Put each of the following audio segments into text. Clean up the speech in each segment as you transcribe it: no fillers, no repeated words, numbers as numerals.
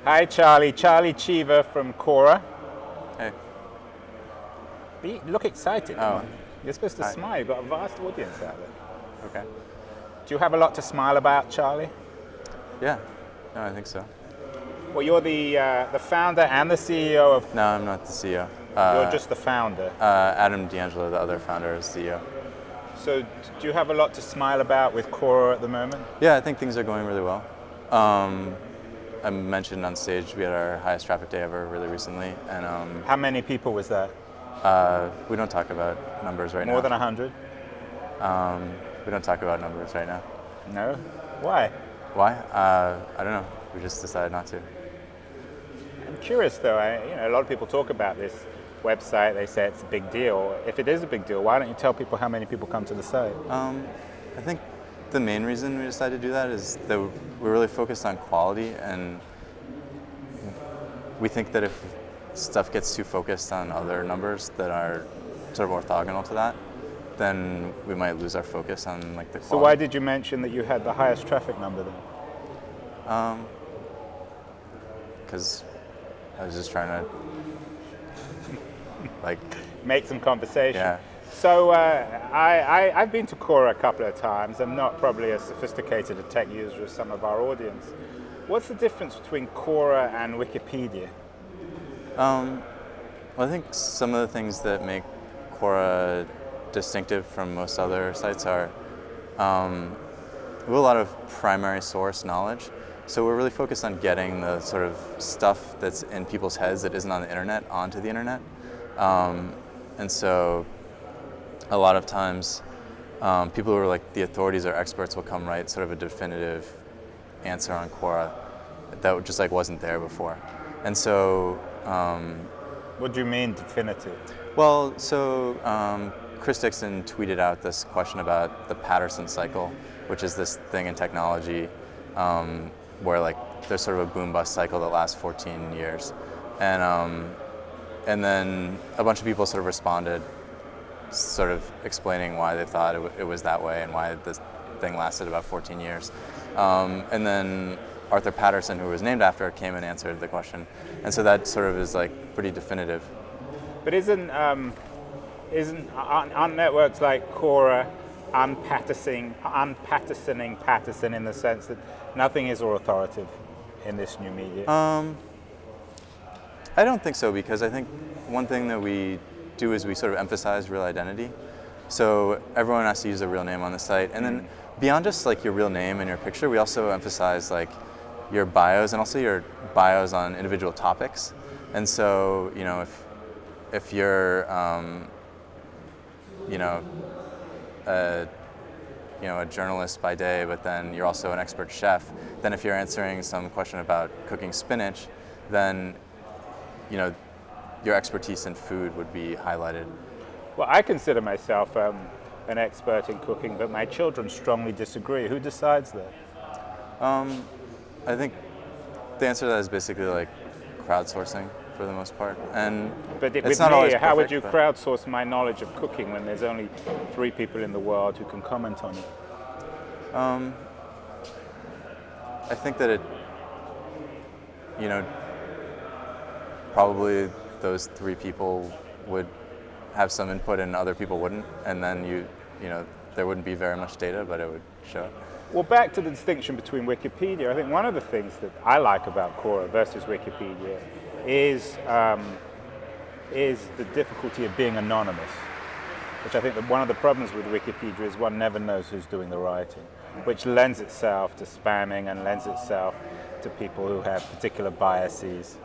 Hi, Charlie. Charlie Cheever from Quora. Hey. Look excited. Come Oh. on. You're supposed to Hi. smile. You've got a vast audience out there. Okay. Do you have a lot to smile about, Charlie? Yeah. No, I think so. Well, you're the founder and the CEO of. No, I'm not the CEO. You're just the founder. Adam D'Angelo, the other founder, is CEO. So, do you have a lot to smile about with Quora at the moment? Yeah, I think things are going really well. I mentioned on stage we had our highest traffic day ever really recently, and How many people was that? we don't talk about numbers right More now. than 100? We don't talk about numbers right now. No. Why? Why? I don't know. We just decided not to. I'm curious, though. A lot of people talk about this website. They say it's a big deal. If it is a big deal, why don't you tell people how many people come to the site? I think the main reason we decided to do that is that we're really focused on quality, and we think that if stuff gets too focused on other numbers that are sort of orthogonal to that, then we might lose our focus on like the quality. So why did you mention that you had the highest traffic number then? Because I was just trying to like Make some conversation. Yeah. So I've been to Quora a couple of times. I'm not probably as sophisticated a tech user as some of our audience. What's the difference between Quora and Wikipedia? Well, I think some of the things that make Quora distinctive from most other sites are we have a lot of primary source knowledge. So we're really focused on getting the sort of stuff that's in people's heads that isn't on the internet onto the internet. And so a lot of times people who are like the authorities or experts will come write sort of a definitive answer on Quora that just like wasn't there before. And so What do you mean definitive? well, so Chris Dixon tweeted out this question about the Patterson cycle, which is this thing in technology where like there's sort of a boom-bust cycle that lasts 14 years. And then a bunch of people sort of responded, sort of explaining why they thought it was that way and why this thing lasted about 14 years. And then Arthur Patterson, who was named after it, came and answered the question. And so that sort of is like pretty definitive. But aren't networks like Quora unpattersoning Patterson in the sense that nothing is authoritative in this new media? I don't think so, because I think one thing that we do is we sort of emphasize real identity. So everyone has to use a real name on the site. And then beyond just like your real name and your picture, we also emphasize like your bios and also your bios on individual topics. And so, if you're, a journalist by day, but then you're also an expert chef, then if you're answering some question about cooking spinach, then your expertise in food would be highlighted. Well, I consider myself an expert in cooking, but my children strongly disagree. Who decides that? I think the answer to that is basically like crowdsourcing for the most part. And But it's with not me, always how would perfect, you but- crowdsource my knowledge of cooking when there's only 3 people in the world who can comment on it? I think that probably those 3 people would have some input and other people wouldn't, and then there wouldn't be very much data, but it would show. Well, back to the distinction between Wikipedia, I think one of the things that I like about Quora versus Wikipedia is the difficulty of being anonymous, which I think that one of the problems with Wikipedia is one never knows who's doing the writing, which lends itself to spamming and lends itself to people who have particular biases.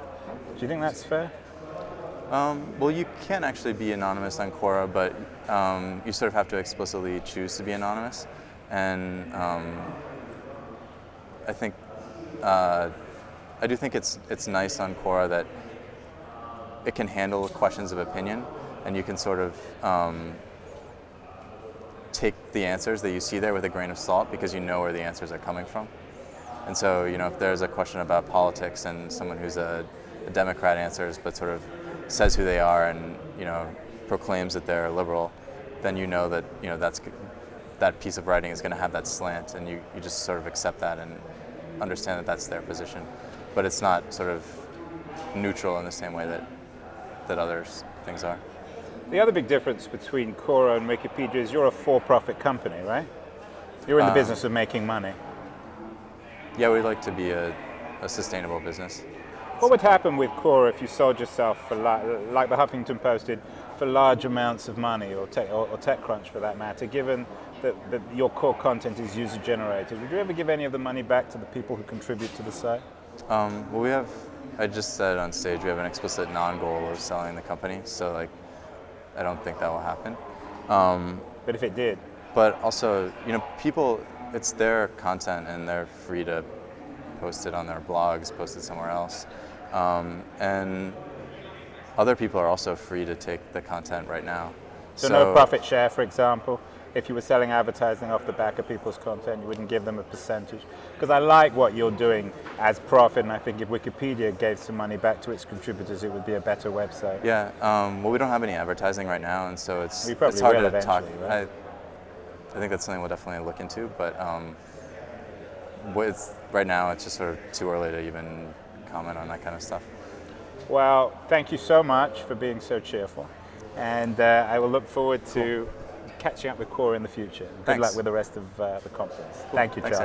Do you think that's fair? Well, you can actually be anonymous on Quora, but you sort of have to explicitly choose to be anonymous. And I do think it's nice on Quora that it can handle questions of opinion, and you can sort of take the answers that you see there with a grain of salt because you know where the answers are coming from. And so, if there's a question about politics and someone who's a Democrat answers but sort of says who they are and proclaims that they're a liberal, then that that piece of writing is going to have that slant, and you just sort of accept that and understand that that's their position. but it's not sort of neutral in the same way that other things are. The other big difference between Quora and Wikipedia is you're a for-profit company, right? You're in the business of making money. Yeah, we'd like to be a sustainable business. What would happen with Quora if you sold yourself for, like the Huffington Post did, for large amounts of money, or TechCrunch for that matter, given that your core content is user-generated? Would you ever give any of the money back to the people who contribute to the site? Well, I just said on stage, we have an explicit non-goal of selling the company, so like, I don't think that will happen. But if it did? But also, people, it's their content and they're free to post it on their blogs, post it somewhere else. And other people are also free to take the content right now. So no profit share, for example? If you were selling advertising off the back of people's content, you wouldn't give them a percentage? Because I like what you're doing as profit, and I think if Wikipedia gave some money back to its contributors, it would be a better website. Yeah, well, we don't have any advertising right now, and so it's hard to talk. Right? I think that's something we'll definitely look into, but right now it's just sort of too early to even comment on that kind of stuff. Well, thank you so much for being so cheerful, and I will look forward to catching up with Quora in the future. Good luck with the rest of the conference. Thank you, Charlie.